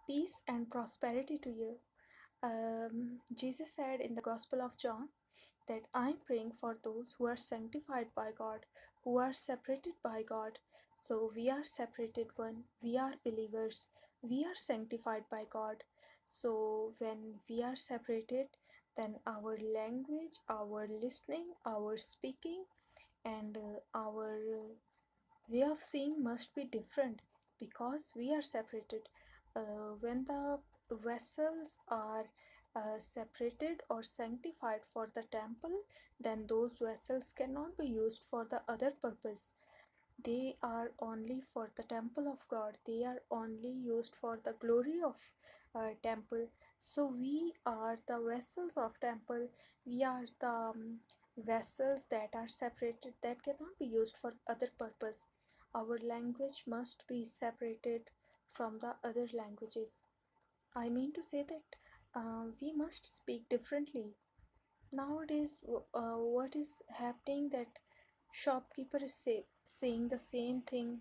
Peace and prosperity to you. Jesus said in the Gospel of John that I'm praying for those who are sanctified by God, who are separated by God. So we are separated one, we are believers, we are sanctified by God. So when we are separated, then our language, our listening, our speaking, and our way of seeing must be different because we are separated. When the vessels are separated or sanctified for the temple, then those vessels cannot be used for the other purpose. They are only for the temple of God, they are only used for the glory of temple. So we are the vessels of temple, we are the vessels that are separated, that cannot be used for other purpose. Our language must be separated from the other languages. I mean to say that we must speak differently. Nowadays, what is happening that shopkeeper is saying the same thing,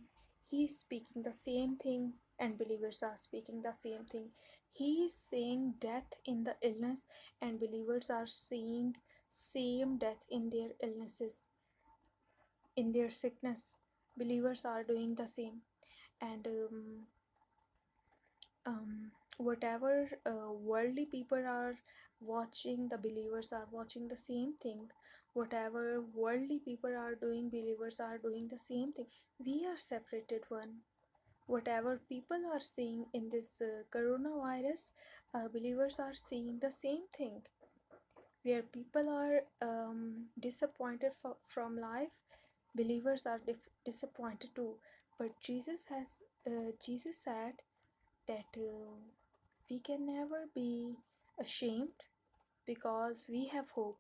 he is speaking the same thing, and believers are speaking the same thing. He is saying death in the illness, and believers are seeing same death in their illnesses, in their sickness. Believers are doing the same, and whatever worldly people are watching, the believers are watching the same thing. Whatever worldly people are doing, believers are doing the same thing. We are separated one. Whatever people are seeing in this coronavirus, believers are seeing the same thing. Where people are disappointed from life, believers are disappointed too. But Jesus said that we can never be ashamed because we have hope,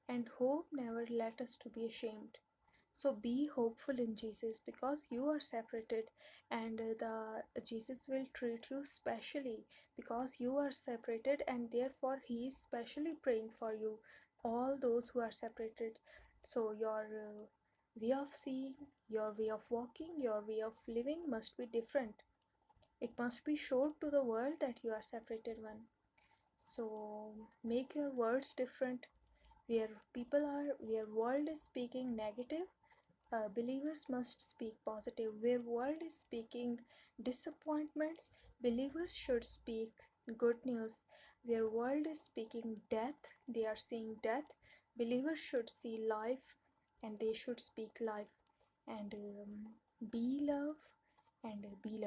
and hope never let us to be ashamed. So be hopeful in Jesus because you are separated, and the Jesus will treat you specially because you are separated, and therefore he is specially praying for you, all those who are separated. So your way of seeing, your way of walking, your way of living must be different. It must be shown to the world that you are separated one. So make your words different. Where people are, where world is speaking negative, believers must speak positive. Where world is speaking disappointments, believers should speak good news. Where world is speaking death, they are seeing death, believers should see life, and they should speak life. And be love, and be love.